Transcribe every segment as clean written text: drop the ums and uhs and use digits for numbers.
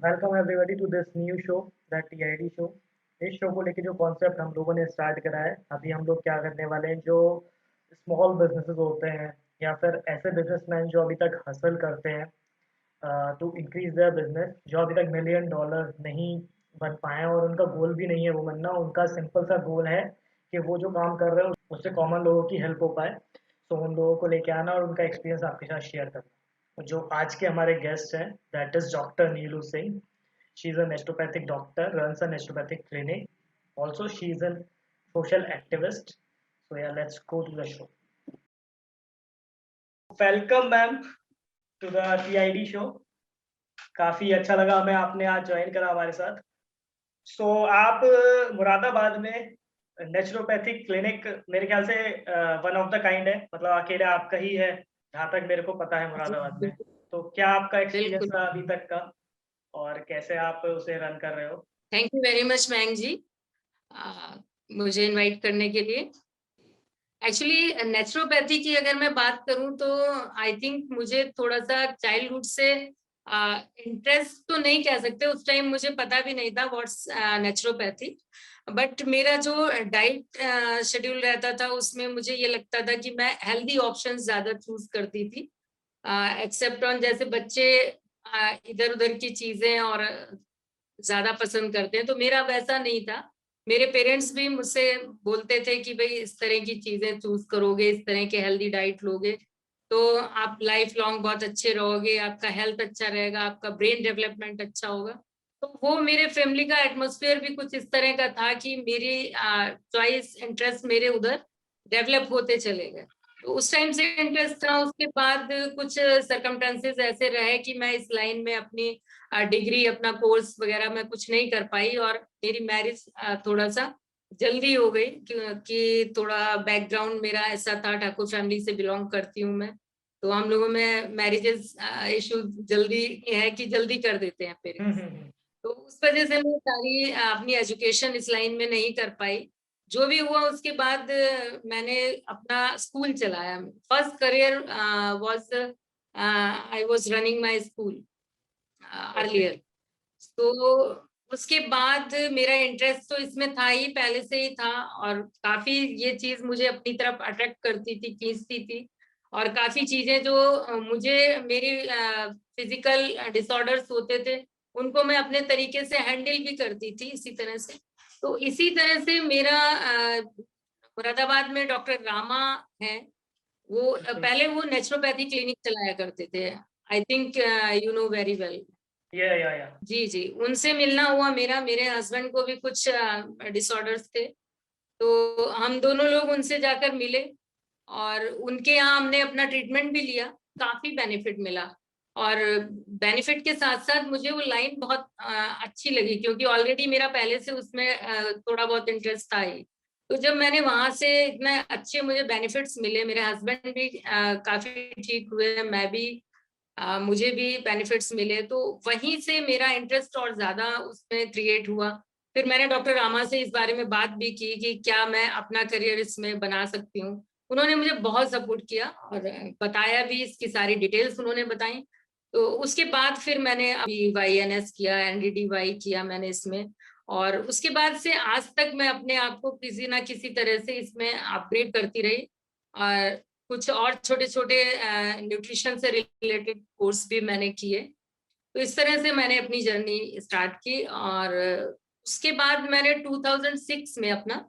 Welcome everybody to this new show the TID show. इस show को लेके जो कॉन्सेप्ट हम लोगों ने स्टार्ट करा है, अभी हम लोग क्या करने वाले हैं, जो स्मॉल बिजनेसेस होते हैं या फिर ऐसे बिजनेसमैन जो अभी तक हसल करते हैं टू इंक्रीज देयर बिजनेस, जो अभी तक मिलियन डॉलर नहीं बन पाए हैं और उनका गोल भी नहीं है वो बनना। उनका सिंपल सा गोल है कि वो जो काम कर रहे हो उससे कॉमन लोगों की हेल्प हो पाए। तो उन लोगों को लेके आना और उनका एक्सपीरियंस आपके साथ शेयर करना। जो आज के हमारे गेस्ट हैं, that is doctor Neelu Singh. She is a naturopathic doctor, runs a naturopathic clinic. Also, she is a social activist. So yeah, let's go to the show. Welcome, ma'am, to the TID show. काफी अच्छा लगा हमें आपने आज join करा हमारे साथ। आप मुरादाबाद में नेचुरोपैथिक क्लिनिक, मेरे ख्याल से वन ऑफ द काइंड है, मतलब अकेले आपका ही है जहाँ तक मेरे को पता है जी, मुरादाबाद में। बिल्कुल, तो क्या आपका एक्सपीरियंस बिल्कुल। रहा अभी तक का और कैसे आप उसे रन कर रहे हो? Thank you very much Mayank ji, मुझे इनवाइट करने के लिए। एक्चुअली नेचुरोपैथी की अगर मैं बात करूं तो आई थिंक मुझे थोड़ा-सा चाइल्डहुड से इंटरेस्ट तो नहीं कह सकते, उस टाइम मुझे पता भी नहीं था व्हाट्स नेचुरोपैथी। बट मेरा जो डाइट शेड्यूल रहता था उसमें मुझे ये लगता था कि मैं हेल्दी ऑप्शंस ज़्यादा चूज़ करती थी। एक्सेप्ट ऑन जैसे बच्चे इधर-उधर की चीज़ें और ज़्यादा पसंद करते हैं, तो मेरा वैसा नहीं था। मेरे पेरेंट्स भी मुझसे बोलते थे कि भई इस तरह की चीज़ें चूज़ करोगे, इस तरह के हेल्दी डाइट लोगे, तो आप लाइफ लॉन्ग बहुत अच्छे रहोगे, आपका हेल्थ अच्छा रहेगा, आपका ब्रेन डेवलपमेंट अच्छा होगा। तो वो मेरे फैमिली का एटमॉस्फेयर भी कुछ इस तरह का था कि मेरी चॉइस, इंटरेस्ट मेरे उधर डेवलप होते चले गए। तो उस टाइम से इंटरेस्ट था, उसके बाद कुछ सर्कमस्टेंसेस ऐसे रहे कि मैं इस लाइन में अपनी डिग्री, अपना कोर्स वगैरह मैं कुछ नहीं कर पाई और मेरी मैरिज थोड़ा-सा जल्दी हो गई क्योंकि थोड़ा बैकग्राउंड मेरा ऐसा था, ठाकुर फैमिली से बिलॉन्ग करती हूँ मैं। तो हम लोगों में मैरेजेस इश्यू जल्दी है कि जल्दी कर देते हैं हुँ, पेरेंट्स। हुँ, हुँ। तो उस वजह से मैं सारी अपनी एजुकेशन इस लाइन में नहीं कर पाई। जो भी हुआ उसके बाद मैंने अपना स्कूल चलाया। First career was I was running my school okay. Earlier. तो उसके बाद मेरा इंटरेस्ट तो इसमें था ही, पहले से ही था और काफ़ी ये चीज़ मुझे अपनी तरफ अट्रैक्ट करती थी, खींचती थी और काफ़ी चीज़ें जो मुझे मेरी फिज़िकल डिसऑर्डर्स होते थे, उनको मैं अपने तरीके से हैंडल भी करती थी इसी तरह से। तो इसी तरह से मेरा मुरादाबाद में डॉक्टर रामा हैं, वो ओके। पहले वो नेचुरोपैथी क्लिनिक चलाया करते थे। I think you know very well. या। जी, जी, उनसे मिलना हुआ मेरा, मेरे हस्बैंड को भी कुछ डिसऑर्डर्स थे, तो हम दोनों लोग उनसे जाकर मिले और उनके यहाँ हमने अपना ट्रीटमेंट भी लिया, काफ़ी बेनिफिट मिला और बेनिफिट के साथ-साथ मुझे वो लाइन बहुत अच्छी लगी क्योंकि ऑलरेडी मेरा पहले से उसमें थोड़ा बहुत इंटरेस्ट था ही। तो जब मैंने वहाँ से इतने अच्छे मुझे बेनिफिट्स मिले, मेरे हस्बैंड भी काफ़ी ठीक हुए, मैं भी मुझे भी बेनिफिट्स मिले, तो वहीं से मेरा इंटरेस्ट और ज़्यादा उसमें क्रिएट हुआ। फिर मैंने डॉक्टर रामा से इस बारे में बात भी की कि क्या मैं अपना करियर इसमें बना सकती हूँ। उन्होंने मुझे बहुत सपोर्ट किया और बताया भी, इसकी सारी डिटेल्स उन्होंने बताई। तो उसके बाद फिर मैंने अभी वाईएनएस किया, एनडीडीवाई किया मैंने इसमें और उसके बाद से आज तक मैं अपने आप को किसी न किसी तरह से इसमें अपग्रेड करती रही और कुछ और छोटे-छोटे न्यूट्रिशन से रिलेटेड कोर्स भी मैंने किए। तो इस तरह से मैंने अपनी जर्नी स्टार्ट की और उसके बाद मैंने 2006 में अपना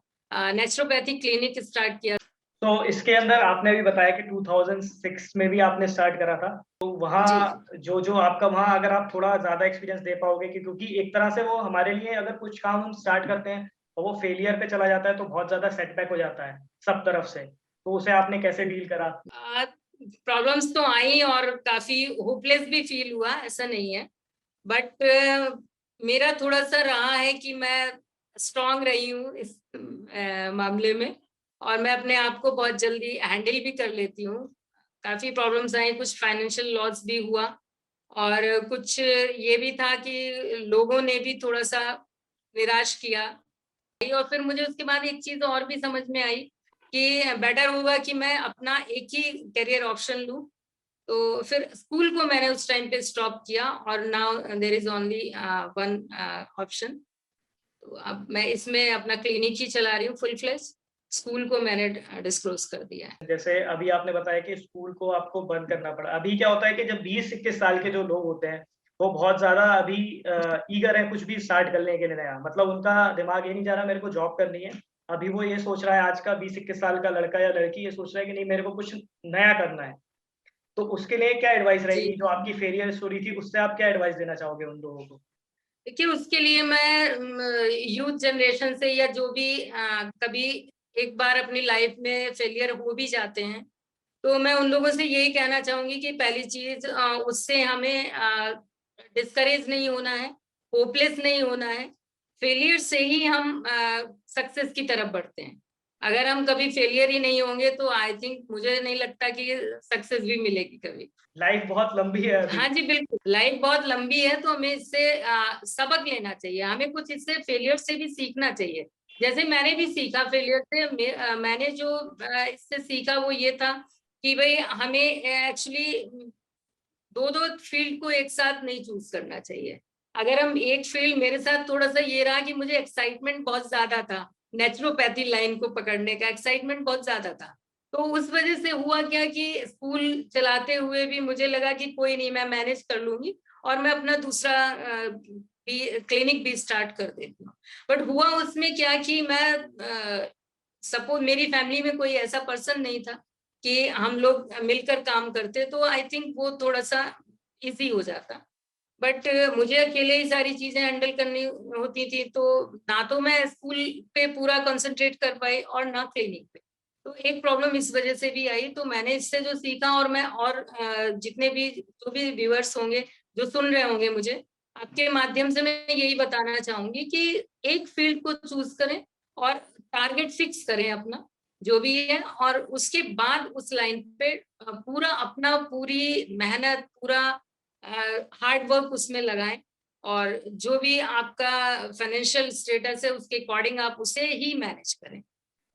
नेचुरोपैथी क्लिनिक स्टार्ट किया। तो इसके अंदर आपने भी बताया कि 2006 में भी आपने स्टार्ट करा था। तो जी, वहाँ जी। जो-जो आपका वहाँ अगर आप थोड़ा ज़्यादा एक्सपीरियंस दे पाओगे कि क्योंकि एक तरह से वो हमारे लिए अगर कुछ काम हम स्टार्ट करते हैं और वो फेलियर पे चला जाता है तो बहुत ज़्यादा सेटबैक हो जाता है, सब तरफ से। तो उसे आपने कैसे डील करा? अ, प्रॉब्लम्स तो आई और काफ़ी होपलेस भी फ़ील हुआ, ऐसा नहीं है। बट मेरा थोड़ा-सा रहा है कि मैं स्ट्रॉन्ग रही हूँ इस मामले में और मैं अपने आप को बहुत जल्दी हैंडल भी कर लेती हूँ। काफ़ी प्रॉब्लम्स आई, कुछ फाइनेंशियल लॉस भी हुआ और कुछ ये भी था कि लोगों ने भी थोड़ा-सा निराश किया और फिर मुझे उसके बाद एक चीज़ और भी समझ में आई कि बेटर होगा कि मैं अपना एक ही करियर ऑप्शन लूँ तो फिर स्कूल को मैंने उस टाइम पे स्टॉप किया और now there is only one option. तो अब मैं इसमें अपना क्लिनिक ही चला रही हूँ फुल फ्लेज। स्कूल को मैंने डिस्क्लोज कर दिया है। जैसे अभी आपने बताया कि स्कूल को आपको बंद करना पड़ा। अभी क्या होता है कि जब 20-21 साल के जो लोग होते हैं, वो बहुत ज़्यादा अभी ईगर है कुछ भी स्टार्ट करने के लिए नया। मतलब उनका दिमाग ये नहीं जा रहा मेरे को जॉब करनी है। अभी वो ये सोच रहा है, आज का 20-21 साल का लड़का या लड़की ये सोच रहा है कि नहीं मेरे को कुछ नया करना है। तो उसके लिए क्या एडवाइस जी, रहेगी? जो आपकी फेलियर स्टोरी थी उससे आप क्या एडवाइस देना चाहोगे उन लोगों को? देखिए उसके लिए मैं यूथ जनरेशन से या जो भी कभी एक बार अपनी लाइफ में फेलियर हो भी जाते हैं, तो मैं उन लोगों से यही कहना चाहूंगी कि पहली चीज उससे हमें डिस्करेज नहीं होना है, होपलेस नहीं होना है। फेलियर से ही हम सक्सेस की तरफ बढ़ते हैं। अगर हम कभी फेलियर ही नहीं होंगे तो आई थिंक मुझे नहीं लगता कि सक्सेस भी मिलेगी कभी। लाइफ बहुत लंबी है अभी। हाँ जी, बिल्कुल। लाइफ बहुत लंबी है तो हमें इससे सबक लेना चाहिए। हमें कुछ इससे फेलियर से भी सीखना चाहिए। जैसे मैंने भी सीखा फेलियर से। मैंने जो इससे सीखा वो ये था कि भई हमें एक्चुअली 2-2 फील्ड को एक साथ नहीं चूज़ करना चाहिए। अगर हम एक फील्ड मेरे साथ थोड़ा-सा ये रहा कि मुझे एक्साइटमेंट बहुत ज़्यादा था, नेचुरोपैथी लाइन को पकड़ने का एक्साइटमेंट बहुत ज़्यादा था। तो उस वज़ह से हुआ क्या कि स्कूल चलाते हुए भी मुझे लगा कि कोई नहीं मैं मैनेज कर लूँगी और मैं अपना दूसरा भी क्लिनिक भी स्टार्ट कर देती हूँ। बट हुआ उसमें क्या कि मैं सपोज़ मेरी फैमिली में कोई ऐसा पर्सन नहीं था कि हम लोग मिलकर काम करते तो आई थिंक वो थोड़ा-सा ईज़ी हो जाता। बट मुझे अकेले ही सारी चीज़ें हैंडल करनी होती थी तो ना तो मैं स्कूल पे पूरा कंसंट्रेट कर पाई और ना क्लिनिक पे। तो एक प्रॉब्लम इस वज़ह से भी आई तो मैंने इससे जो सीखा और मैं और जितने भी जो भी व्यूअर्स होंगे, जो सुन रहे होंगे मुझे, आपके माध्यम से मैं यही बताना चाहूँगी कि एक फ़ील्ड को चूज़ करें और टारगेट फिक्स करें अपना, जो भी है और उसके बाद उस लाइन पे पूरा अपना पूरी मेहनत, पूरा हार्ड वर्क उसमें लगाएँ और जो भी आपका फाइनेंशियल स्टेटस है उसके अकॉर्डिंग आप उसे ही मैनेज करें।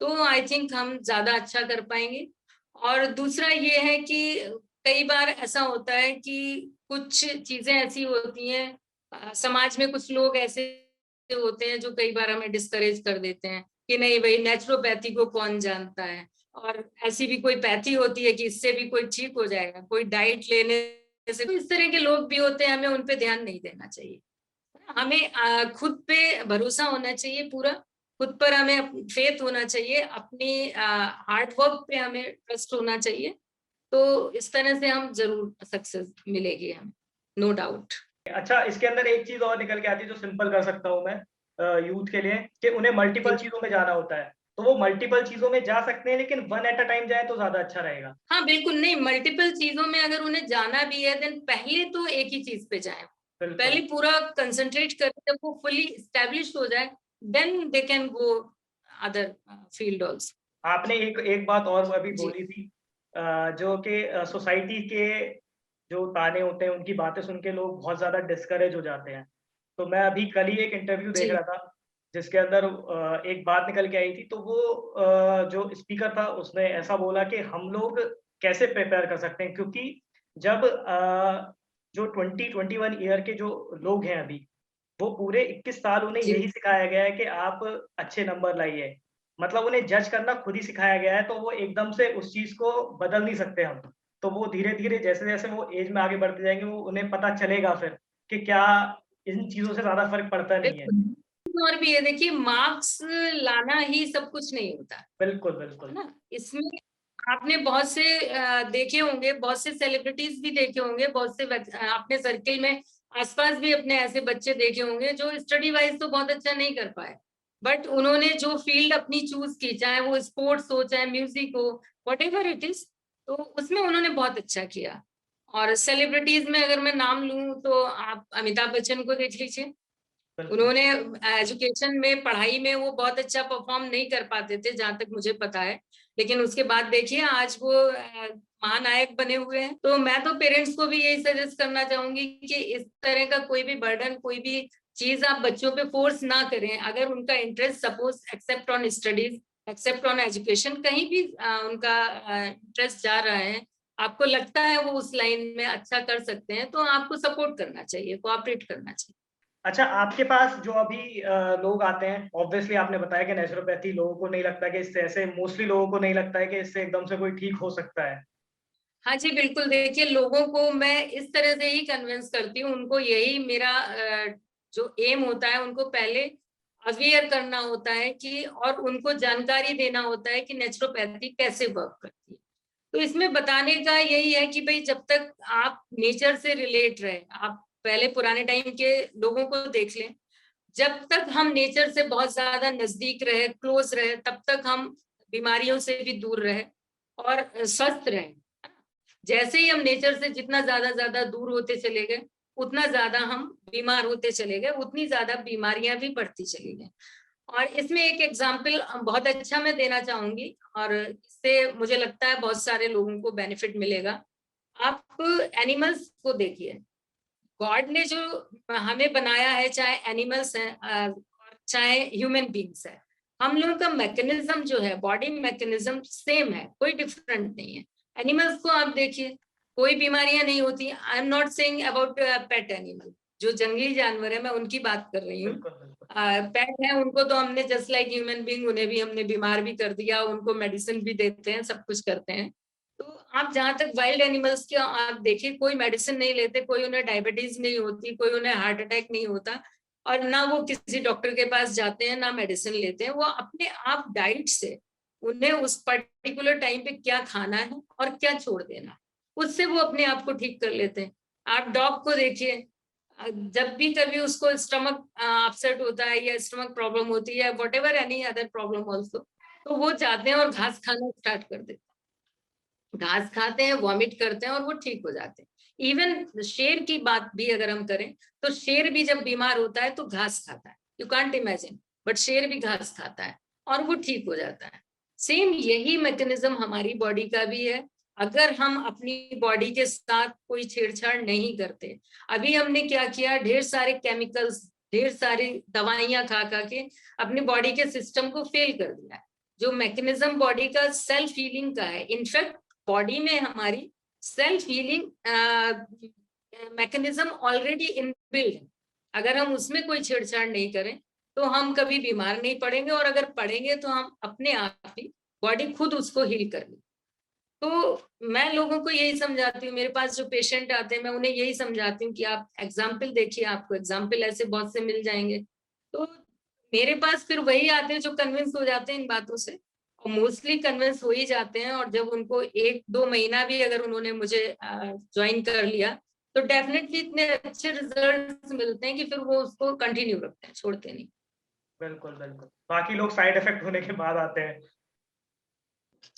तो आई थिंक हम ज़्यादा अच्छा कर पाएँगे। और दूसरा ये है कि कई बार ऐसा होता है कि कुछ चीज़ें ऐसी होती हैं समाज में कुछ लोग ऐसे होते हैं जो कई बार हमें डिस्करेज कर देते हैं कि नहीं भई नेचुरोपैथी को कौन जानता है और ऐसी भी कोई पैथी होती है कि इससे भी कोई ठीक हो जाएगा, कोई डाइट लेने से तो इस तरह के लोग भी होते हैं, हमें उन पे ध्यान नहीं देना चाहिए। हमें खुद पे भरोसा होना चाहिए पूरा, खुद पर हमें फेथ होना चाहिए, अपनी हार्ड वर्क पे हमें ट्रस्ट होना चाहिए। तो इस तरह से हम ज़रूर सक्सेस मिलेगी हमें, नो डाउट। अच्छा, इसके अंदर एक चीज़ और निकल के आती है जो सिंपल कर सकता हूँ मैं यूथ के लिए कि उन्हें मल्टीपल जी। चीज़ों में जाना होता है। तो वो मल्टीपल चीज़ों में जा सकते हैं लेकिन वन एट अ टाइम जाएँ तो ज़्यादा अच्छा रहेगा। हाँ, बिल्कुल नहीं मल्टीपल चीज़ों में अगर उन्हें जाना भी है देन पहले तो एक ही चीज़ पे जाएँ। बिल्कुल। पहले पूरा कंसंट्रेट करें जब वो फुली एस्टेब्लिश्ड हो जाए then they can go other field also. आपने एक एक बात और अभी जी, बोली थी जो कि सोसाइटी के जो ताने होते हैं उनकी बातें सुन के लोग बहुत ज़्यादा डिस्करेज हो जाते हैं। तो मैं अभी कल ही एक इंटरव्यू देख जी, रहा था जिसके अंदर एक बात निकल के आई थी तो वो जो स्पीकर था उसने ऐसा बोला कि हम लोग कैसे प्रिपेयर कर सकते हैं क्योंकि जब जो 20-21 ईयर के जो लोग हैं अभी वो पूरे 21 साल उन्हें जी। यही सिखाया गया है कि आप अच्छे नंबर लाइए। मतलब उन्हें जज करना खुद ही सिखाया गया है, तो वो एकदम से उस चीज़ को बदल नहीं सकते हम। तो वो धीरे-धीरे जैसे-जैसे वो एज में आगे बढ़ते जाएँगे, वो उन्हें पता चलेगा फिर कि क्या इन चीज़ों से ज़्यादा फ़र्क पड़ता नहीं है। बिल्कुल। और भी है देखिए मार्क्स लाना ही सब कुछ नहीं होता। बिल्कुल, है बिल्कुल। ना? इसमें आपने बहुत से देखे होंगे, बहुत से सेलिब्रिटीज़ भी देखे होंगे, बहुत से अपने सर्किल में आस-पास भी अपने ऐसे बच्चे देखे होंगे जो स्टडी वाइज़ तो बहुत अच्छा नहीं कर पाए। बट उन्होंने जो फ़ील्ड अपनी चूज़ की, चाहे वो स्पोर्ट्स हो, चाहे म्यूज़िक हो, व्हाटएवर इट इज़, तो उसमें उन्होंने बहुत अच्छा किया। और सेलिब्रिटीज़ में अगर मैं नाम लूँ तो आप अमिताभ बच्चन को देख लीजिए। बिल्कुल। उन्होंने एजुकेशन में, पढ़ाई में वो बहुत अच्छा परफ़ॉर्म नहीं कर पाते थे, जहाँ तक मुझे पता है। लेकिन उसके बाद देखिए आज वो महानायक बने हुए हैं। तो मैं तो पेरेंट्स को भी यही सजेस्ट करना चाहूँगी कि इस तरह का कोई भी बर्डन, कोई भी चीज़ आप बच्चों पे फ़ोर्स ना करें। अगर उनका interest suppose except on studies, except on education कहीं भी उनका इंटरेस्ट जा रहा है, आपको लगता है वो उस लाइन में अच्छा कर सकते हैं, तो आपको सपोर्ट करना चाहिए, कोऑपरेट करना चाहिए। अच्छा, आपके पास जो अभी लोग आते हैं, ऑब्वियसली आपने बताया कि नेचुरोपैथी लोगों को नहीं लगता कि इससे ऐसे मोस्टली लोगों को नहीं लगता है कि इससे एकदम से कोई ठीक हो सकता है। हाँ जी, बिल्कुल। देखिए, लोगों को मैं इस तरह से ही कन्विंस करती हूँ, उनको यही मेरा जो एम होता है, उनको पहले अवेयर करना होता है कि और उनको जानकारी देना होता है कि नेचुरोपैथी कैसे वर्क करती है। तो इसमें बताने का यही है कि भई जब तक आप नेचर से रिलेट रहे, आप पहले पुराने टाइम के लोगों को देख लें, जब तक हम नेचर से बहुत ज़्यादा नज़दीक रहे, क्लोज़ रहे, तब तक हम बीमारियों से भी दूर रहे और स्वस्थ रहें। जैसे ही हम नेचर से जितना ज़्यादा दूर होते चले गए, उतना ज़्यादा हम बीमार होते चले गए, उतनी ज़्यादा बीमारियाँ भी बढ़ती चली गईं। और इसमें एक एग्ज़ाम्पल बहुत अच्छा मैं देना चाहूँगी और इससे मुझे लगता है बहुत सारे लोगों को बेनिफिट मिलेगा। आप एनिमल्स को देखिए, गॉड ने जो हमें बनाया है, चाहे एनिमल्स हैं और चाहे ह्यूमन बीइंग्स हैं, हम लोगों का मैकेनिज्म जो है, बॉडी मैकेनिज्म सेम है, कोई डिफरेंट नहीं है। एनिमल्स को आप देखिए, कोई बीमारियां नहीं होती। I am not saying about pet animal, जो जंगली जानवर है, मैं उनकी बात कर रही हूँ। बिल्कुल, बिल्कुल। पेट है, उनको तो हमने जस्ट लाइक ह्यूमन बीइंग, उन्हें भी हमने बीमार भी कर दिया, उनको मेडिसिन भी देते हैं, सब कुछ करते हैं। तो आप जहाँ तक वाइल्ड एनिमल्स के आप देखिए, कोई मेडिसिन नहीं लेते, कोई उन्हें डायबिटीज नहीं होती, कोई उन्हें हार्ट अटैक नहीं होता और ना वो किसी डॉक्टर के पास जाते हैं, ना मेडिसिन लेते हैं। वो अपने आप डाइट से उन्हें उस पर्टिकुलर टाइम पे क्या खाना है और क्या छोड़ देना है, उससे वो अपने आप को ठीक कर लेते हैं। आप डॉग को देखिए, जब भी कभी उसको स्टमक अपसेट होता है या स्टमक प्रॉब्लम होती है, whatever any other problem also, तो वो जाते हैं और घास खाना स्टार्ट कर देते हैं। घास खाते हैं, वॉमिट करते हैं और वो ठीक हो जाते हैं। इवन शेर की बात भी अगर हम करें, तो शेर भी जब बीमार होता है तो घास खाता है। यू कांट इमेजिन, बट शेर भी घास खाता है और वो ठीक हो जाता है। सेम यही मैकेनिज्म हमारी बॉडी का भी है। अगर हम अपनी बॉडी के साथ कोई छेड़छाड़ नहीं करते, अभी हमने क्या किया, ढेर सारे केमिकल्स, ढेर सारी दवाइयां खा खा के अपनी बॉडी के सिस्टम को फेल कर दिया है। जो मैकेनिज्म बॉडी का सेल्फ हीलिंग का है, इनफैक्ट बॉडी में हमारी self healing mechanism already inbuilt है। अगर हम उसमें कोई छेड़छाड़ नहीं करें, तो हम कभी बीमार नहीं पड़ेंगे और अगर पड़ेंगे तो हम अपने आप ही बॉडी खुद उसको हील कर ले। तो मैं लोगों को यही समझाती हूँ, मेरे पास जो पेशेंट आते हैं, मैं उन्हें यही समझाती हूँ कि आप एग्जाम्पल देखिए, आपको एग्जाम्पल ऐसे बहुत से मिल जाएंगे। तो मेरे पास फिर वही आते हैं जो कन्विंस हो जाते हैं इन बातों से, और मोस्टली कन्विंस हो ही जाते हैं। और जब उनको 1-2 महीना भी अगर उन्होंने मुझे ज्वाइन कर लिया, तो डेफिनेटली इतने अच्छे रिजल्ट्स मिलते हैं कि फिर वो उसको कंटिन्यू रखते हैं, छोड़ते नहीं। बिल्कुल, बिल्कुल। बाकी लोग साइड इफ़ेक्ट होने के बाद आते हैं।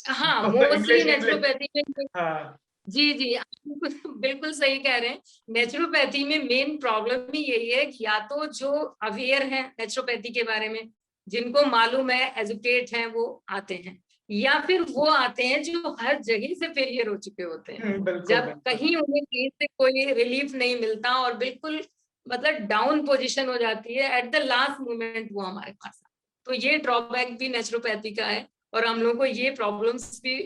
हाँ, तो मोस्टली इंग्लिश इंग्लिश नेचुरोपैथी में। हाँ, जी, जी, आप बिल्कुल बिल्कुल सही कह रहे हैं। नेचुरोपैथी में मेन प्रॉब्लम ही यही है कि या तो जो अवेयर हैं नेचुरोपैथी के बारे में, जिनको मालूम है, एजुकेट हैं, वो आते हैं, या फिर वो आते हैं जो हर जगह से फेलियर हो चुके होते हैं। हुँ, बिल्कुल, जब बिल्कुल। कहीं उन्हें कहीं से कोई रिलीफ नहीं मिलता और बिल्कुल मतलब डाउन पोज़ीशन हो जाती है, एट द लास्ट मोमेंट वो हमारे पास आते हैं। तो ये ड्रॉबैक भी नेचुरोपैथी का है और हम लोगों को ये प्रॉब्लम्स भी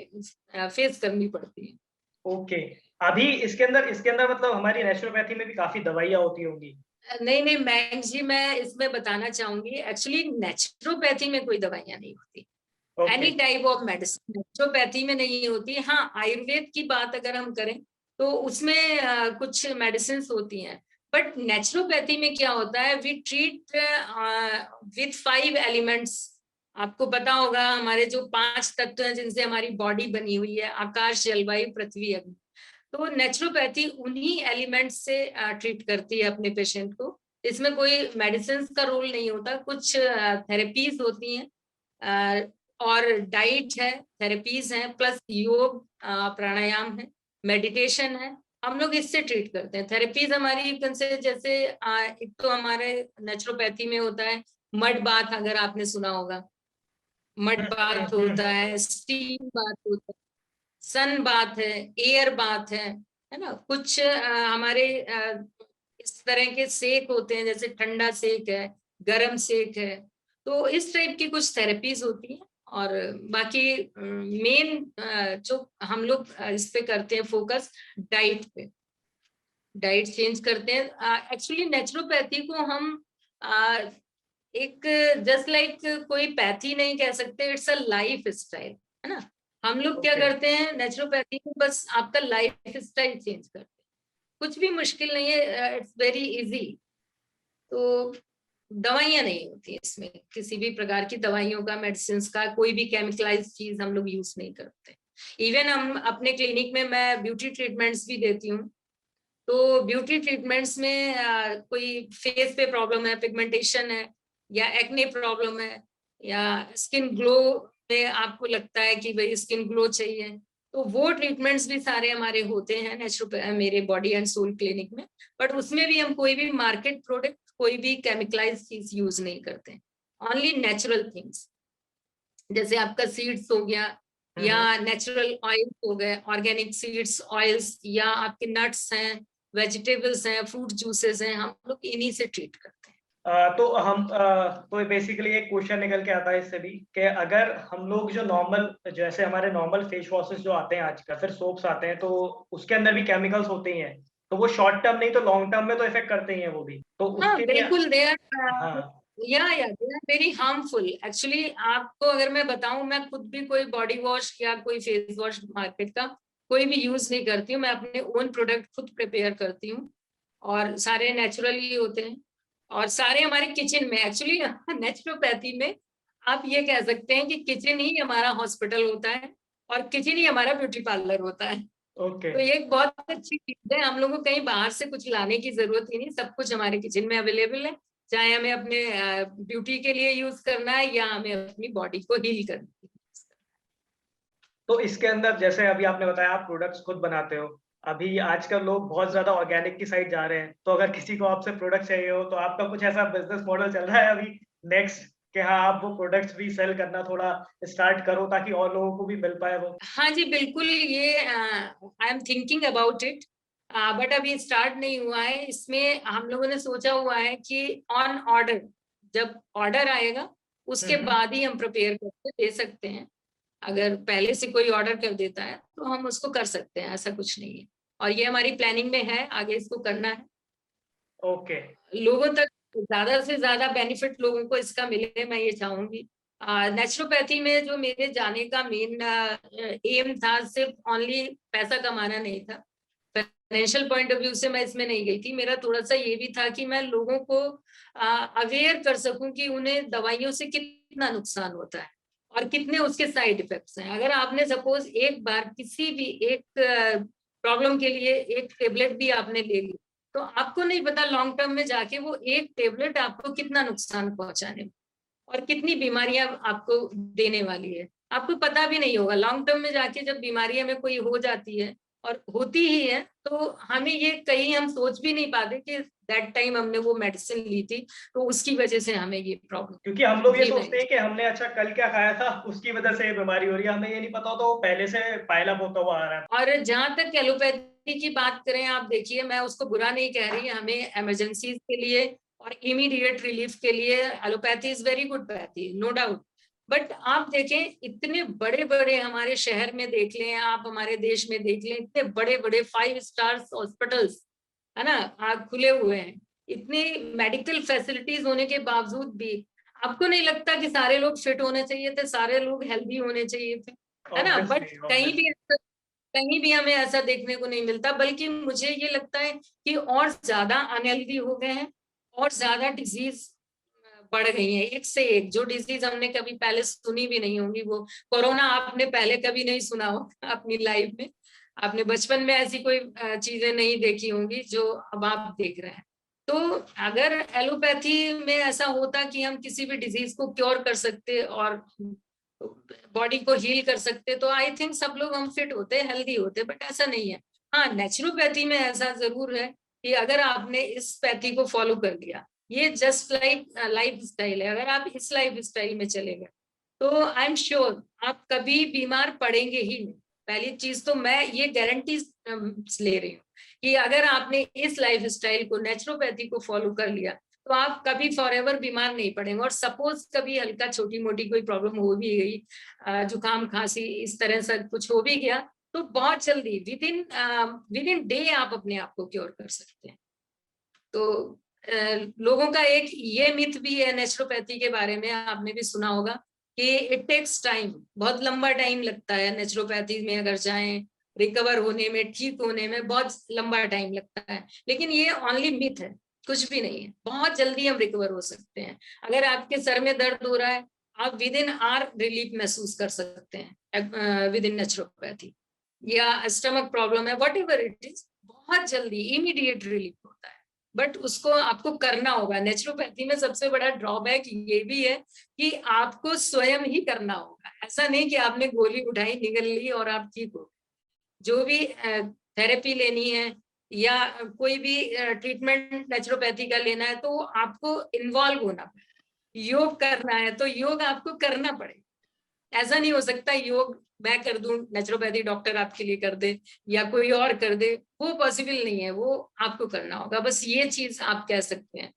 फेस करनी पड़ती हैं। ओके। अभी इसके अंदर मतलब हमारी नेचुरोपैथी में भी काफ़ी दवाइयाँ होती होंगी। नहीं, नहीं, मैम जी, मैं इसमें बताना चाहूँगी, एक्चुअली नेचुरोपैथी में कोई दवाइयाँ नहीं होती। Okay. Any type of medicine naturopathy में नहीं होती। हाँ, आयुर्वेद की बात अगर हम करें, तो उसमें कुछ मेडिसिन्स होती हैं। बट नेचुरोपैथी में क्या होता है, वी ट्रीट विथ 5 एलिमेंट्स। आपको पता होगा, हमारे जो 5 तत्व हैं जिनसे हमारी बॉडी बनी हुई है, आकाश, जलवायु, पृथ्वी, अग्नि। तो नेचुरोपैथी उन्हीं एलिमेंट्स से ट्रीट करती है अपने पेशेंट को। इसमें कोई मेडिसिन का रोल नहीं होता। कुछ थेरेपीज होती हैं और डाइट है, थेरेपीज हैं, प्लस योग, प्राणायाम है, मेडिटेशन है। हम लोग इससे ट्रीट करते हैं। थेरेपीज हमारी जैसे एक तो हमारे नेचुरोपैथी में होता है मड बाथ, अगर आपने सुना होगा। मड हुँ, हुँ, बाथ हुँ, होता हुँ। है, स्टीम बाथ होता है, सन बाथ है, एयर बाथ है ना? कुछ हमारे इस तरह के सेक होते हैं, जैसे ठंडा सेक है, गरम सेक है। तो इस टाइप की कुछ थेरेपीज होती हैं और बाकी मेन जो हम लोग इस पे करते हैं फोकस, डाइट पे, डाइट चेंज करते हैं। एक्चुअली नेचुरोपैथी को हम एक जस्ट लाइक कोई पैथी नहीं कह सकते, इट्स अ लाइफ स्टाइल, है ना। हम लोग क्या ओके। करते हैं नेचुरोपैथी में, बस आपका लाइफ स्टाइल चेंज करते हैं, कुछ भी मुश्किल नहीं है, इट्स वेरी इजी। तो दवाइयां नहीं होती है इसमें, किसी भी प्रकार की दवाइयों का, मेडिसिन का, कोई भी केमिकलाइज्ड चीज हम लोग यूज नहीं करते। इवन हम अपने क्लिनिक में मैं ब्यूटी ट्रीटमेंट्स भी देती हूँ। तो ब्यूटी ट्रीटमेंट्स में कोई फेस पे प्रॉब्लम है, पिगमेंटेशन है, या एक्ने प्रॉब्लम है, या स्किन ग्लो में आपको लगता है कि भाई स्किन ग्लो चाहिए, तो वो ट्रीटमेंट्स भी सारे हमारे होते हैं नेचुरल मेरे बॉडी एंड सोल क्लिनिक में। बट उसमें भी हम कोई भी मार्केट प्रोडक्ट, कोई भी केमिकलाइज चीज यूज नहीं करते हैं, ओनली नेचुरल थिंग्स। जैसे आपका सीड्स हो गया, या हम्म। नेचुरल ऑयल हो गए, ऑर्गेनिक सीड्स ऑयल्स, या आपके नट्स हैं, वेजिटेबल्स हैं, फ्रूट जूसेस हैं, हम लोग इन्हीं से ट्रीट करते हैं। तो बेसिकली एक क्वेश्चन निकल के आता है इससे भी कि अगर हम लोग जो नॉर्मल, जैसे हमारे नॉर्मल फेस वॉशेस जो आते हैं आजकल, फिर सोप्स आते हैं, तो उसके अंदर भी केमिकल्स होते ही हैं, तो वो शॉर्ट टर्म नहीं तो लॉन्ग टर्म में तो इफेक्ट करते ही हैं वो भी, तो हाँ उसके लिए। बिल्कुल, दे आर, हाँ। या they are very harmful actually. आपको अगर मैं बताऊं, मैं खुद भी कोई बॉडी वॉश या कोई फेस वॉश मार्केट का कोई भी यूज नहीं करती हूँ, मैं अपने ओन प्रोडक्ट खुद प्रिपेयर करती हूँ, और सारे नेचुरल ही होते हैं, और सारे हमारे किचन में। एक्चुअली नेचुरोपैथी में आप ये कह सकते हैं कि किचन ही हमारा हॉस्पिटल होता है, और किचन ही हमारा ब्यूटी पार्लर होता है। ओके। तो ये एक बहुत अच्छी चीज है, हम लोगों को कहीं बाहर से कुछ लाने की जरूरत ही नहीं, सब कुछ हमारे किचन में अवेलेबल है। चाहे हमें अपने ब्यूटी के लिए यूज करना है, या हमें अपनी बॉडी को हील करना है। तो इसके अंदर जैसे अभी आपने बताया आप प्रोडक्ट्स खुद बनाते हो, अभी आजकल लोग बहुत ज्यादा ऑर्गेनिक की साइड जा रहे हैं, तो अगर किसी को आपसे प्रोडक्ट चाहिए हो तो आपका कुछ ऐसा बिजनेस मॉडल चल रहा है अभी नेक्स्ट, कि हाँ आप वो प्रोडक्ट्स भी सेल करना थोड़ा स्टार्ट करो ताकि और लोगों को भी मिल पाए वो? हाँ जी बिल्कुल, ये I am thinking about it, but अभी स्टार्ट नहीं हुआ है। इसमें हम लोगों ने सोचा हुआ है कि ऑन ऑर्डर, जब ऑर्डर आएगा उसके हम्म। बाद ही हम प्रिपेयर करके दे सकते हैं। अगर पहले से कोई ऑर्डर कर देता है तो हम उसको कर सकते हैं, ऐसा कुछ नहीं है। और ये हमारी प्लानिंग में है, आगे इसको करना है, ओके। लोगों तक ज्यादा से ज्यादा बेनिफिट लोगों को इसका मिले, मैं ये चाहूंगी। नेचुरोपैथी में जो मेरे जाने का मेन एम था, सिर्फ ओनली पैसा कमाना नहीं था, फाइनेंशियल पॉइंट ऑफ व्यू से मैं इसमें नहीं गई थी। मेरा थोड़ा सा ये भी था कि मैं लोगों को अवेयर कर सकूं कि उन्हें दवाइयों से कितना नुकसान होता है और कितने उसके साइड इफेक्ट्स हैं। अगर आपने सपोज एक बार किसी भी एक प्रॉब्लम के लिए एक टेबलेट भी आपने ले ली, तो आपको नहीं पता लॉन्ग टर्म में जाके वो एक टेबलेट आपको कितना नुकसान पहुंचाने और कितनी बीमारियां आपको देने वाली है, आपको पता भी नहीं होगा। लॉन्ग टर्म में जाके जब बीमारी हमें कोई हो जाती है, और होती ही है, तो हमें ये कहीं हम सोच भी नहीं पाते कि दैट टाइम हमने वो मेडिसिन ली थी, तो उसकी वजह से हमें ये प्रॉब्लम। क्योंकि हम लोग ये जी मैं, सोचते हैं कि हमने अच्छा कल क्या खाया था उसकी वजह से ये बीमारी हो रही है, हमें ये नहीं पता होता वो पहले से पायला होता हुआ आ रहा है। और जहां तक एलोपैथी की बात करें, आप देखिए, मैं उसको बुरा नहीं कह रही, हमें इमरजेंसी के लिए और इमीडिएट रिलीफ के लिए allopathy is very good pathy, no doubt. But आप देखें, इतने बड़े बड़े हमारे शहर में देख लें, आप हमारे देश में देख लें, इतने बड़े बड़े 5 स्टार हॉस्पिटल्स, है ना, आज खुले हुए हैं, इतनी मेडिकल फैसिलिटीज होने के बावजूद भी आपको नहीं लगता कि सारे लोग फिट होने चाहिए थे, सारे लोग हेल्दी होने चाहिए थे, है ना। But obviously obviously. कहीं भी हमें ऐसा देखने को नहीं मिलता, बल्कि मुझे ये लगता है कि और ज्यादा अनहेल्दी हो गए हैं, और ज्यादा डिजीज बढ़ गई है, एक से एक। जो डिजीज हमने कभी पहले सुनी भी नहीं होंगी, वो कोरोना आपने पहले कभी नहीं सुना होगा अपनी लाइफ में, आपने बचपन में ऐसी कोई चीजें नहीं देखी होंगी जो अब आप देख रहे हैं। तो अगर एलोपैथी में ऐसा होता कि हम किसी भी डिजीज को क्योर कर सकते और बॉडी को हील कर सकते, तो आई थिंक सब लोग हम फिट होते, हेल्दी होते, बट ऐसा नहीं है। हाँ, नेचुरोपैथी में ऐसा जरूर है कि अगर आपने इस पैथी को फॉलो कर लिया, ये जस्ट लाइक लाइफ स्टाइल है, अगर आप इस लाइफ स्टाइल में चले गए, तो आई एम श्योर आप कभी बीमार पड़ेंगे ही नहीं। पहली चीज तो मैं ये गारंटी ले रही हूँ कि अगर आपने इस लाइफ स्टाइल को, नेचुरोपैथी को फॉलो कर लिया, तो आप कभी फॉरएवर बीमार नहीं पड़ेंगे। और सपोज कभी हल्का छोटी मोटी कोई प्रॉब्लम हो भी गई, जुकाम खांसी इस तरह से कुछ हो भी गया, तो बहुत जल्दी विद इन डे आप अपने आप को क्योर कर सकते हैं। तो लोगों का एक ये मिथ भी है नेचुरोपैथी के बारे में, आपने भी सुना होगा कि इट टेक्स टाइम, बहुत लंबा टाइम लगता है नेचुरोपैथी में अगर जाएं, रिकवर होने में, ठीक होने में बहुत लंबा टाइम लगता है। लेकिन ये ओनली मिथ है, कुछ भी नहीं है, बहुत जल्दी हम रिकवर हो सकते हैं। अगर आपके सर में दर्द हो रहा है, आप विद इन आवर रिलीफ महसूस कर सकते हैं विद इन नेचुरोपैथी। या स्टमक प्रॉब्लम है, वट एवर इट इज, बहुत जल्दी इमीडिएट रिलीफ होता है। बट उसको आपको करना होगा। नेचुरोपैथी में सबसे बड़ा ड्रॉबैक ये भी है कि आपको स्वयं ही करना होगा। ऐसा नहीं कि आपने गोली उठाई, निगल ली और आप ठीक हो। जो भी थेरेपी लेनी है या कोई भी ट्रीटमेंट नेचुरोपैथी का लेना है, तो आपको इन्वॉल्व होना पड़ेगा। योग करना है तो योग आपको करना पड़ेगा। ऐसा नहीं हो सकता योग मैं कर दूं, नेचुरोपैथी डॉक्टर आपके लिए कर दे या कोई और कर दे, वो पॉसिबल नहीं है, वो आपको करना होगा। बस ये चीज आप कह सकते हैं।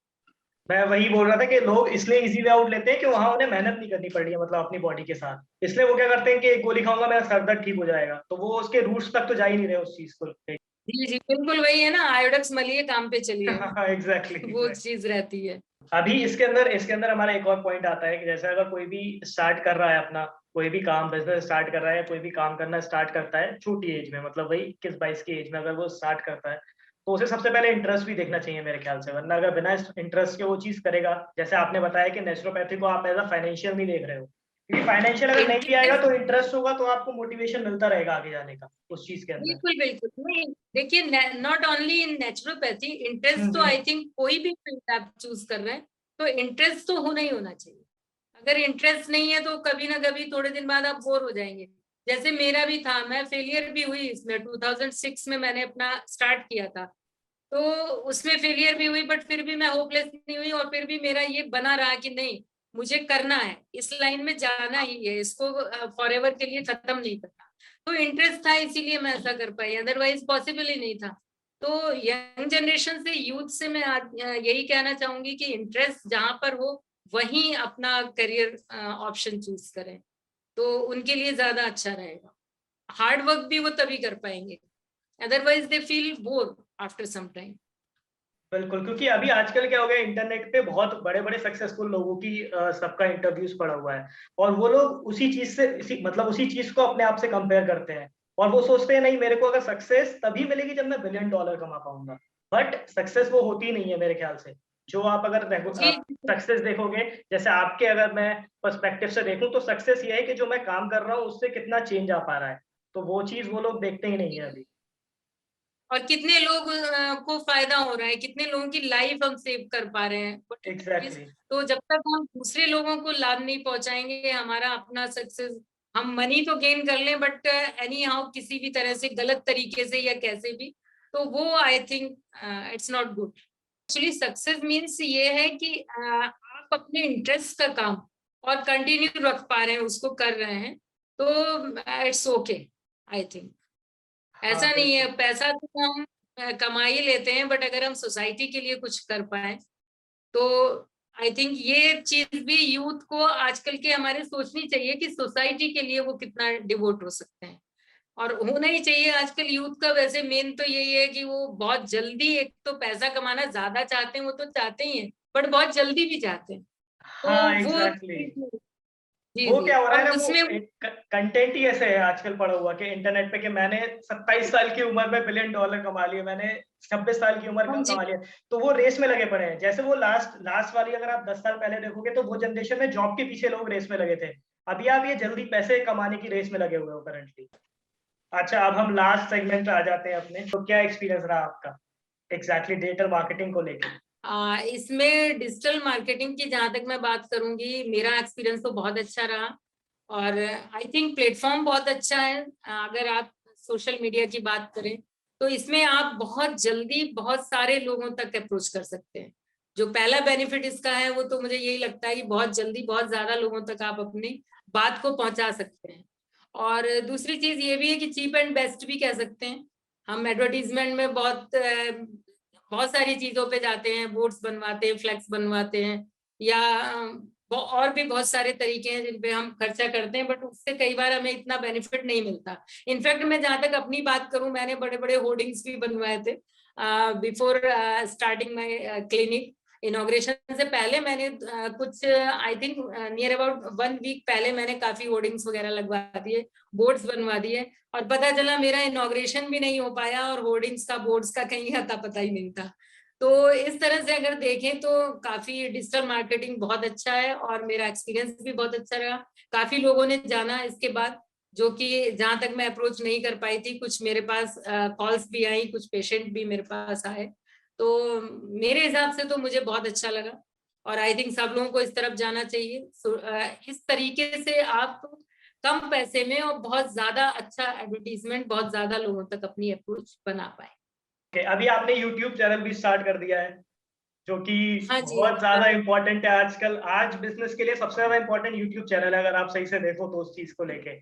मैं वही बोल रहा था कि लोग इसलिए इजी वे आउट लेते हैं कि वहां उन्हें मेहनत नहीं करनी पड़ रही है, मतलब अपनी बॉडी के साथ, इसलिए वो क्या करते हैं कि एक गोली खाऊंगा मेरा सर दर्द ठीक हो जाएगा, तो वो उसके रूट्स तक तो जा ही नहीं रहे उस चीज को। जी जी बिल्कुल वही है ना, आयोडेक्स मलिए काम पे चलिए एग्जैक्टली वो चीज रहती है। अभी इसके अंदर हमारा एक और पॉइंट आता है कि जैसे अगर कोई भी स्टार्ट कर रहा है अपना कोई भी काम, बिजनेस स्टार्ट कर रहा है या कोई भी काम करना स्टार्ट करता है छोटी एज में, मतलब वही 21-22 की एज में अगर वो स्टार्ट करता है, तो उसे सबसे पहले इंटरेस्ट भी देखना चाहिए मेरे ख्याल से। वरना अगर बिना इंटरेस्ट के वो चीज करेगा, जैसे आपने बताया कि नेचुरोपैथी को आप एज अ फाइनेंशियल नहीं देख रहे हो, क्योंकि फाइनेंशियल अगर नहीं भी आएगा तो इंटरेस्ट होगा तो आपको मोटिवेशन मिलता रहेगा आगे जाने का उस चीज के अंदर। बिल्कुल बिल्कुल नहीं, देखिए not only in naturopathy, interest तो आई थिंक कोई भी फील्ड आप चूज कर रहे हैं तो इंटरेस्ट तो होना ही होना चाहिए। अगर इंटरेस्ट नहीं है तो कभी ना कभी थोड़े दिन बाद आप बोर हो जाएंगे। जैसे मेरा भी था, मैं फेलियर भी हुई इसमें। 2006 में मैंने अपना स्टार्ट किया था, तो उसमें फेलियर भी हुई, बट फिर भी मैं होपलेस नहीं हुई और फिर भी मेरा ये बना रहा कि नहीं, मुझे करना है, इस लाइन में जाना ही है, इसको फॉर एवर के लिए खत्म नहीं करना। तो इंटरेस्ट था इसीलिए मैं ऐसा कर पाई, अदरवाइज पॉसिबल ही नहीं था। तो यंग जनरेशन से, यूथ से मैं आज यही कहना चाहूंगी कि इंटरेस्ट जहां पर हो वहीं अपना करियर ऑप्शन चूज करें, तो उनके लिए ज्यादा अच्छा रहेगा। हार्ड वर्क भी वो तभी कर पाएंगे, otherwise they feel bore after some time. बिल्कुल, क्योंकि अभी आजकल क्या हो गया, इंटरनेट पे बहुत बड़े बड़े सक्सेसफुल लोगों की सबका इंटरव्यूज पड़ा हुआ है, और वो लोग उसी चीज से उसी चीज को अपने आप से कंपेयर करते हैं, और वो सोचते हैं नहीं मेरे को अगर सक्सेस तभी मिलेगी जब मैं $1 बिलियन कमा पाऊंगा। बट सक्सेस वो होती नहीं है मेरे ख्याल से। जो आप अगर जी सक्सेस देखोगे, जैसे आपके अगर मैं पर्सपेक्टिव से देखूं तो सक्सेस ये है कि जो मैं काम कर रहा हूँ उससे कितना चेंज आ पा रहा है, तो वो चीज वो लोग देखते ही नहीं है अभी। और कितने लोग को फायदा हो रहा है, कितने लोगों की लाइफ हम सेव कर पा रहे हैं, एग्जैक्टली। तो जब तक हम दूसरे लोगों को लाभ नहीं पहुंचाएंगे, हमारा अपना सक्सेस, हम मनी तो गेन कर लें बट एनी हाउ किसी भी तरह से गलत तरीके से या कैसे भी, तो वो I think it's not good. Actually success means ये है कि आप अपने इंटरेस्ट का काम और कंटिन्यू रख पा रहे हैं, उसको कर रहे हैं, तो इट्स ओके आई थिंक। हाँ ऐसा नहीं है, बिल्कुल। पैसा तो हम कमा ही लेते हैं, बट अगर हम सोसाइटी के लिए कुछ कर पाए तो आई थिंक ये चीज भी यूथ को आजकल के हमारे सोचनी चाहिए कि सोसाइटी के लिए वो कितना डिवोट हो सकते हैं। और होना ही चाहिए। आजकल यूथ का वैसे मेन तो यही है कि वो बहुत जल्दी, एक तो पैसा कमाना ज्यादा चाहते हैं, वो तो चाहते ही हैं, बट बहुत जल्दी भी चाहते हैं। हाँ तो वो एग्जैक्टली। जी वो जी, क्या हो रहा है और ना, वो उसमें एक कंटेंट ही ऐसे है आजकल पड़ा हुआ कि इंटरनेट पे कि मैंने 27 साल की उम्र में $1 बिलियन कमा लिए, मैंने 26 साल की उम्र हम में जी कमा लिया, तो वो रेस में लगे पड़े हैं। जैसे वो लास्ट लास्ट वाली अगर आप 10 साल पहले देखोगे तो वो जनरेशन में जॉब के पीछे लोग रेस में लगे थे। अभी आप ये जल्दी पैसे कमाने की रेस में लगे हुए हो करंटली। अच्छा, अब हम लास्ट सेगमेंट पे आ जाते हैं अपने, तो क्या एक्सपीरियंस रहा आपका एग्जैक्टली डिजिटल मार्केटिंग को लेकर? इसमें डिजिटल मार्केटिंग की जहां तक मैं बात करूंगी, मेरा एक्सपीरियंस तो बहुत अच्छा रहा। और आई थिंक प्लेटफॉर्म बहुत अच्छा है। अगर आप सोशल मीडिया की बात करें तो इसमें आप बहुत जल्दी बहुत सारे लोगों तक अप्रोच कर सकते हैं। जो पहला बेनिफिट इसका है वो तो मुझे यही लगता है कि बहुत जल्दी बहुत ज्यादा लोगों तक आप अपनी बात को पहुंचा सकते हैं। और दूसरी चीज ये भी है कि चीप एंड बेस्ट भी कह सकते हैं हम। एडवर्टीजमेंट में बहुत बहुत सारी चीजों पे जाते हैं, बोर्ड्स बनवाते हैं, फ्लैक्स बनवाते हैं, या और भी बहुत सारे तरीके हैं जिन पे हम खर्चा करते हैं, बट उससे कई बार हमें इतना बेनिफिट नहीं मिलता। इनफैक्ट मैं जहां तक अपनी बात करूं, मैंने बड़े बड़े होर्डिंग्स भी बनवाए थे before starting my clinic. Inauguration से पहले मैंने कुछ I think near about 1 week पहले मैंने काफी होर्डिंग्स वगैरह लगवा दिए, बोर्ड्स बनवा दिए, और पता चला मेरा इनॉग्रेशन भी नहीं हो पाया और होर्डिंग्स का, बोर्ड्स का कहीं अता पता ही नहीं था। तो इस तरह से अगर देखें तो काफी डिजिटल मार्केटिंग बहुत अच्छा है, और मेरा एक्सपीरियंस भी बहुत अच्छा रहा। काफी लोगों ने जाना इसके बाद, जो कि जहां तक मैं अप्रोच नहीं कर पाई थी, कुछ मेरे पास कॉल्स भी आई, कुछ पेशेंट भी मेरे पास आए। तो मेरे हिसाब से तो मुझे बहुत अच्छा लगा, और आई थिंक सब लोगों को इस तरफ जाना चाहिए। इस तरीके से आप कम पैसे में और बहुत ज्यादा अच्छा एडवर्टीजमेंट, बहुत ज्यादा लोगों तक अपनी अप्रोच बना पाए। अभी आपने यूट्यूब चैनल भी स्टार्ट कर दिया है, जो कि हाँ जी। बहुत ज्यादा इम्पोर्टेंट है आजकल। आज बिजनेस के लिए सबसे ज्यादा इम्पोर्टेंट यूट्यूब चैनल है, अगर आप सही से देखो तो उस चीज को लेके।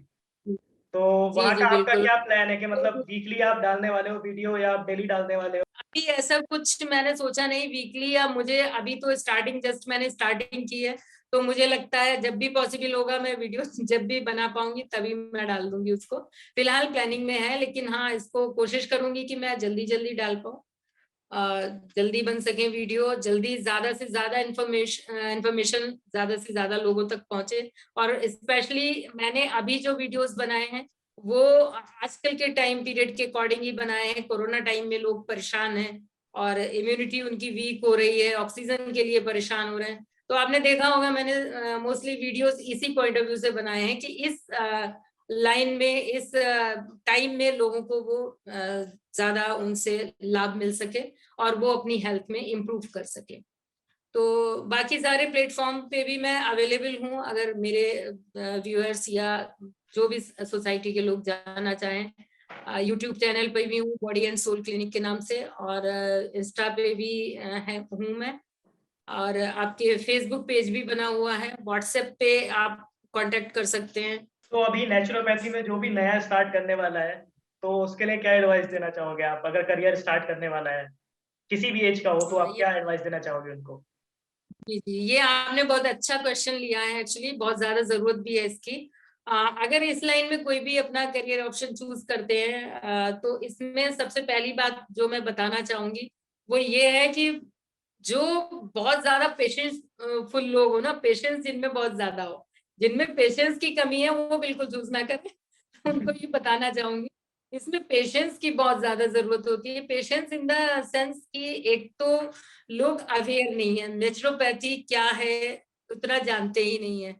तो जी वहाँ जी का आपका बिल्कुल। क्या प्लान है कि मतलब वीकली आप डालने वाले हो वीडियो, या आप डेली डालने वाले हो? अभी ऐसा कुछ मैंने सोचा नहीं वीकली, या मुझे अभी तो स्टार्टिंग, जस्ट मैंने स्टार्टिंग की है, तो मुझे लगता है जब भी पॉसिबल होगा मैं वीडियो जब भी बना पाऊंगी तभी मैं डाल दूंगी उसको। फिलहाल प्लानिंग में है, लेकिन हाँ, इसको कोशिश करूंगी कि मैं जल्दी जल्दी डाल पाऊँ, जल्दी बन सके वीडियो, जल्दी ज्यादा से ज्यादा इंफॉर्मेशन ज्यादा से ज्यादा लोगों तक पहुंचे। और स्पेशली मैंने अभी जो वीडियोस बनाए हैं वो आजकल के टाइम पीरियड के अकॉर्डिंग ही बनाए हैं। कोरोना टाइम में लोग परेशान हैं और इम्यूनिटी उनकी वीक हो रही है, ऑक्सीजन के लिए परेशान हो रहे हैं। तो आपने देखा होगा मैंने मोस्टली वीडियोस इसी पॉइंट ऑफ व्यू से बनाए हैं कि इस लाइन में, इस टाइम में लोगों को वो ज्यादा उनसे लाभ मिल सके और वो अपनी हेल्थ में इम्प्रूव कर सके। तो बाकी सारे प्लेटफॉर्म पे भी मैं अवेलेबल हूँ, अगर मेरे व्यूअर्स या जो भी सोसाइटी के लोग जानना चाहें। यूट्यूब चैनल पे भी हूँ, बॉडी एंड सोल क्लिनिक के नाम से, और इंस्टा पे भी हूँ मैं, और आपके फेसबुक पेज भी बना हुआ है, व्हाट्सएप पे आप कांटेक्ट कर सकते हैं। तो अभी नेचुरोपैथी में जो भी नया स्टार्ट करने वाला है, तो उसके लिए क्या एडवाइस देना चाहोगे आप? अगर करियर स्टार्ट करने वाला है, किसी भी एज का हो, तो आप ये क्या एडवाइस देना चाहोगे उनको? जी जी, ये आपने बहुत अच्छा क्वेश्चन लिया है, एक्चुअली बहुत ज्यादा जरूरत भी है इसकी। अगर इस लाइन में कोई भी अपना करियर ऑप्शन चूज करते हैं, तो इसमें सबसे पहली बात जो मैं बताना चाहूंगी वो ये है कि जो बहुत ज्यादा पेशेंस फुल लोग हो ना, पेशेंस जिनमें बहुत ज्यादा हो, जिनमें पेशेंस की कमी है, वो बिल्कुल चूज ना करें। उनको ये बताना चाहूंगी, इसमें पेशेंस की बहुत ज्यादा जरूरत होती है। पेशेंस इन द सेंस कि एक तो लोग अवेयर नहीं है, नेचुरोपैथी क्या है उतना जानते ही नहीं है।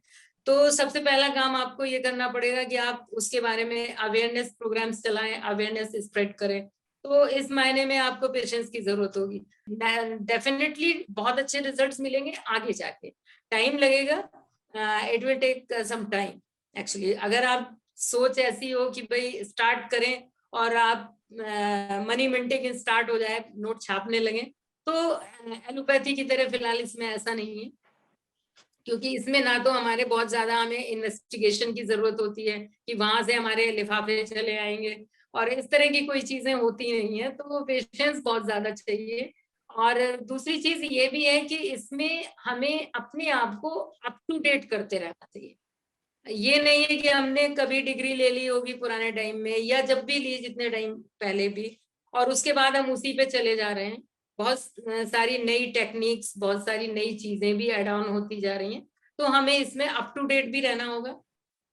तो सबसे पहला काम आपको ये करना पड़ेगा कि आप उसके बारे में अवेयरनेस प्रोग्राम्स चलाएं, अवेयरनेस स्प्रेड करें। तो इस मायने में आपको पेशेंस की जरूरत होगी। डेफिनेटली बहुत अच्छे रिजल्ट्स मिलेंगे आगे जाके, टाइम लगेगा, it will take some time. Actually अगर आप सोच ऐसी हो कि भाई स्टार्ट करें और आप मनी मिंटिंग स्टार्ट हो जाए, नोट छापने लगे, तो एलोपैथी की तरह फिलहाल इसमें ऐसा नहीं है, क्योंकि इसमें ना तो हमारे बहुत ज्यादा हमें इन्वेस्टिगेशन की जरूरत होती है कि वहां से हमारे लिफाफे चले आएंगे, और इस तरह की कोई चीजें होती नहीं है, तो पेशेंस बहुत ज्यादा चाहिए। और दूसरी चीज ये भी है कि इसमें हमें अपने आप को अप टू डेट करते रहना चाहिए। ये नहीं है कि हमने कभी डिग्री ले ली होगी पुराने टाइम में, या जब भी ली जितने टाइम पहले भी, और उसके बाद हम उसी पे चले जा रहे हैं। बहुत सारी नई टेक्निक्स, बहुत सारी नई चीजें भी ऐड ऑन होती जा रही हैं, तो हमें इसमें अप टू डेट भी रहना होगा।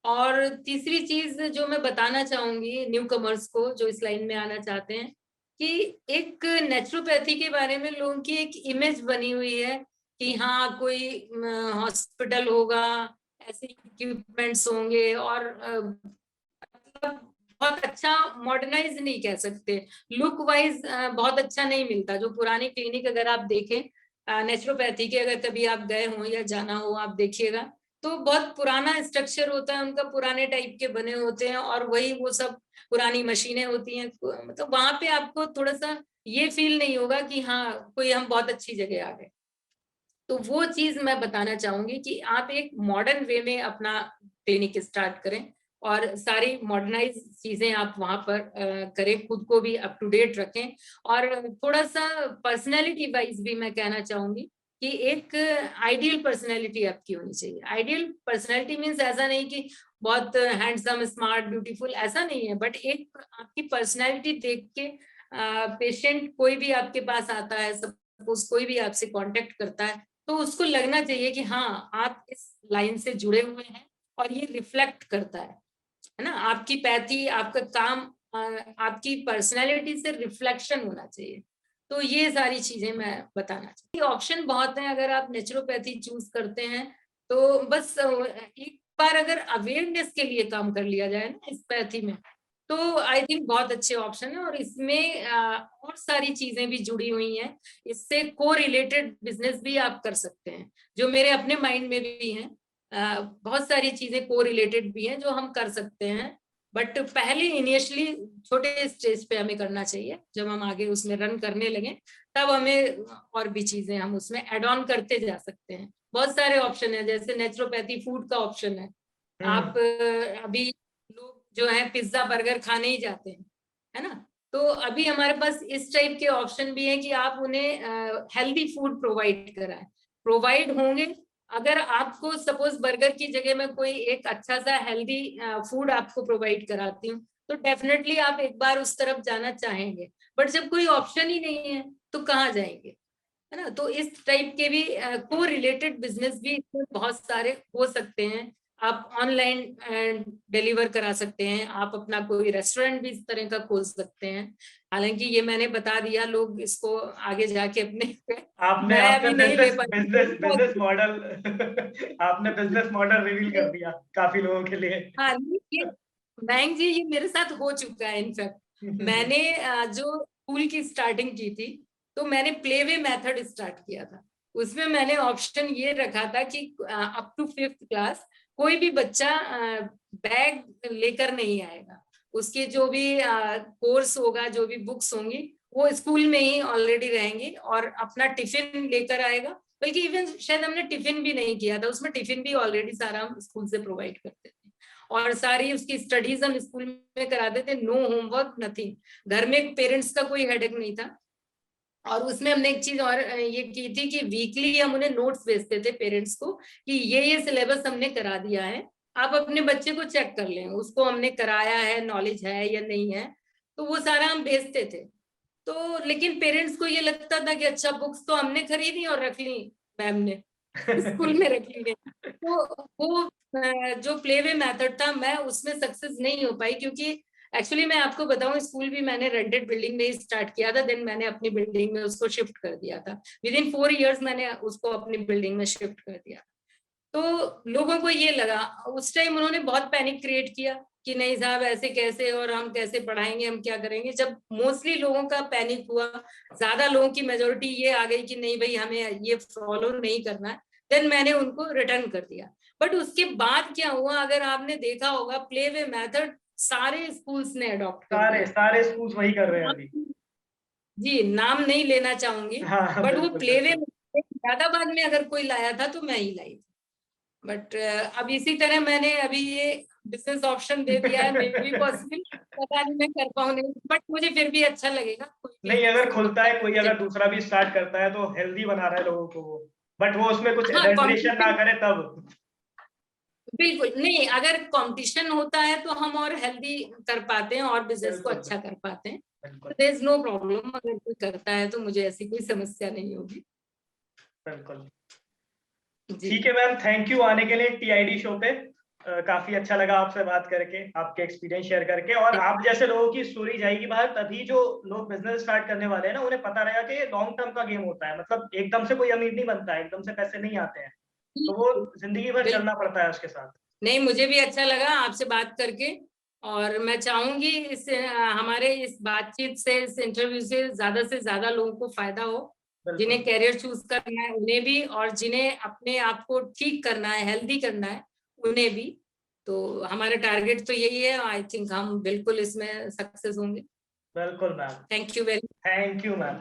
और तीसरी चीज जो मैं बताना चाहूंगी न्यू कमर्स को जो इस लाइन में आना चाहते हैं, कि एक नेचुरोपैथी के बारे में लोगों की एक इमेज बनी हुई है कि हाँ कोई हॉस्पिटल होगा, ऐसे इक्विपमेंट्स होंगे, और मतलब बहुत अच्छा, मॉडर्नाइज नहीं कह सकते, लुक वाइज बहुत अच्छा नहीं मिलता। जो पुरानी क्लिनिक अगर आप देखें नेचुरोपैथी के, अगर कभी आप गए हो या जाना हो आप देखिएगा, तो बहुत पुराना स्ट्रक्चर होता है उनका, पुराने टाइप के बने होते हैं, और वही वो सब पुरानी मशीनें होती हैं। मतलब वहां पे आपको थोड़ा सा ये फील नहीं होगा कि हाँ कोई हम बहुत अच्छी जगह आ गए। तो वो चीज मैं बताना चाहूंगी कि आप एक मॉडर्न वे में अपना क्लिनिक स्टार्ट करें, और सारी मॉडर्नाइज चीजें आप वहां पर करें, खुद को भी अप टू डेट रखें। और थोड़ा सा पर्सनैलिटी वाइज भी मैं कहना चाहूंगी कि एक आइडियल पर्सनैलिटी आपकी होनी चाहिए। आइडियल पर्सनैलिटी मीन्स ऐसा नहीं कि बहुत हैंडसम, स्मार्ट, ब्यूटीफुल, ऐसा नहीं है, बट एक आपकी पर्सनैलिटी देख के पेशेंट कोई भी आपके पास आता है, सपोज कोई भी आपसे कांटेक्ट करता है, तो उसको लगना चाहिए कि हाँ आप इस लाइन से जुड़े हुए हैं और ये रिफ्लेक्ट करता है ना। आपकी पैथी, आपका काम, आपकी पर्सनैलिटी से रिफ्लेक्शन होना चाहिए। तो ये सारी चीजें मैं बताना चाहती हूँ। ऑप्शन बहुत हैं अगर आप नेचुरोपैथी चूज करते हैं तो। बस एक बार अगर अवेयरनेस के लिए काम कर लिया जाए ना इस पैथी में, तो आई थिंक बहुत अच्छे ऑप्शन है। और इसमें और सारी चीजें भी जुड़ी हुई हैं, इससे को रिलेटेड बिजनेस भी आप कर सकते हैं, जो मेरे अपने माइंड में भी हैं। बहुत सारी चीजें को रिलेटेड भी हैं जो हम कर सकते हैं, बट पहले इनिशियली छोटे स्टेज पे हमें करना चाहिए। जब हम आगे उसमें रन करने लगे तब हमें और भी चीजें हम उसमें एड ऑन करते जा सकते हैं। बहुत सारे ऑप्शन है, जैसे नेचुरोपैथी फूड का ऑप्शन है। आप अभी लोग जो है पिज्जा बर्गर खाने ही जाते हैं, है ना। तो अभी हमारे पास इस टाइप के ऑप्शन भी है कि आप उन्हें हेल्दी फूड प्रोवाइड कराएं। प्रोवाइड होंगे, अगर आपको सपोज बर्गर की जगह में कोई एक अच्छा सा हेल्दी फूड आपको प्रोवाइड कराती हूँ, तो डेफिनेटली आप एक बार उस तरफ जाना चाहेंगे। बट जब कोई ऑप्शन ही नहीं है तो कहाँ जाएंगे, है ना। तो इस टाइप के भी को रिलेटेड बिजनेस भी इसमें बहुत सारे हो सकते हैं। आप ऑनलाइन डिलीवर करा सकते हैं, आप अपना कोई रेस्टोरेंट भी इस तरह का खोल सकते हैं। हालांकि ये मैंने बता दिया, लोग इसको आगे जाके अपने आपने मैं आपने अभी नहीं ले बिजनेस बिजनेस बिजनेस पाई। मॉडल आपने बिजनेस मॉडल रिवील कर दिया काफी लोगों के लिए। हाँ नहीं, ये बैंक जी ये मेरे साथ हो चुका है। इनफैक्ट मैंने जो स्कूल की स्टार्टिंग की थी, तो मैंने प्ले वे मेथड स्टार्ट किया था। उसमें मैंने ऑप्शन ये रखा था कि अप टू 5th क्लास कोई भी बच्चा बैग लेकर नहीं आएगा। उसके जो भी कोर्स होगा, जो भी बुक्स होंगी, वो स्कूल में ही ऑलरेडी रहेंगी, और अपना टिफिन लेकर आएगा। बल्कि इवन शायद हमने टिफिन भी नहीं किया था, उसमें टिफिन भी ऑलरेडी सारा हम स्कूल से प्रोवाइड करते थे। और सारी उसकी स्टडीज हम स्कूल में कराते थे, नो होमवर्क, नथिंग। घर में पेरेंट्स का कोई हेडेक नहीं था। और उसमें हमने एक चीज और ये की थी कि वीकली हम उन्हें नोट्स भेजते थे पेरेंट्स को कि ये सिलेबस हमने करा दिया है, आप अपने बच्चे को चेक कर लें, उसको हमने कराया है, नॉलेज है या नहीं है। तो वो सारा हम भेजते थे। तो लेकिन पेरेंट्स को ये लगता था कि अच्छा बुक्स तो हमने खरीदी और रख ली मैम ने, स्कूल में रख ली है। तो वो जो प्ले वे मेथड था, मैं उसमें सक्सेस नहीं हो पाई, क्योंकि एक्चुअली मैं आपको बताऊं, स्कूल भी मैंने रेंटेड बिल्डिंग में स्टार्ट किया था, देन मैंने अपनी बिल्डिंग में उसको शिफ्ट कर दिया था। विद इन 4 years मैंने उसको अपनी बिल्डिंग में शिफ्ट कर दिया। तो लोगों को ये लगा, उस टाइम उन्होंने बहुत पैनिक क्रिएट किया कि नहीं साहब ऐसे कैसे, और हम कैसे पढ़ाएंगे, हम क्या करेंगे। जब मोस्टली लोगों का पैनिक हुआ, ज्यादा लोगों की मेजोरिटी ये आ गई कि नहीं भाई हमें ये फॉलो नहीं करना है, देन मैंने उनको रिटर्न कर दिया। बट उसके बाद क्या हुआ, अगर आपने देखा होगा, प्ले वे मेथड सारे स्कूल्स ने अडॉप्ट कर सारे दिया। सारे स्कूल्स वही कर रहे हैं अभी। जी नाम नहीं लेना चाहूंगी, हाँ हाँ, बट वो बिल्कुल प्ले वे बिल्कुल। ज्यादाबाद में अगर कोई लाया था तो मैं ही लाई थी। बट अब इसी तरह मैंने अभी ये बिजनेस ऑप्शन दे दिया है, मे बी पॉसिबल, पता नहीं मैं कर पाऊँ नहीं, बट मुझे फिर भी अच्छा लगेगा कोई भी नहीं, अगर खुलता होता है कोई, है। अगर दूसरा भी स्टार्ट करता है तो हेल्दी बना रहा है लोगों को वो, बट वो उसमें कुछ हाँ एडल्ट्रेशन ना कंपटीशन, करे तब। बिल्कुल नहीं, अगर कंपटीशन होता है तो हम और हेल्दी कर पाते हैं और बिजनेस को बिल्कुल अच्छा कर पाते हैं। बिल्कुल देयर इज नो प्रॉब्लम, अगर कोई करता है तो मुझे ऐसी कोई समस्या नहीं होगी। बिल्कुल। जी ठीक है मैम, थैंक यू आने के लिए टीआईडी शो पे। काफी अच्छा लगा आपसे बात करके, आपके एक्सपीरियंस शेयर करके। और आप जैसे लोगों की स्टोरी जाएगी बाहर, तभी जो लोग बिजनेस स्टार्ट करने वाले हैं ना, उन्हें पता रहेगा कि ये लॉन्ग टर्म का गेम होता है। मतलब एकदम से कोई अमीर नहीं बनता है, एकदम से पैसे नहीं आते हैं, तो वो जिंदगी भर बिल्कुल। चलना पड़ता है उसके साथ। नहीं मुझे भी अच्छा लगा आपसे बात करके, और मैं चाहूंगी इस हमारे इस बातचीत से, इस इंटरव्यू से ज्यादा लोगों को फायदा हो। बिल्कुल जिन्हें करियर चूज करना है उन्हें भी, और जिन्हें अपने आप को ठीक करना है, हेल्दी करना है, उन्हें भी। तो हमारा टारगेट तो यही है, आई थिंक हम बिल्कुल इसमें सक्सेस होंगे। बिल्कुल ma'am. Thank you very thank you ma'am.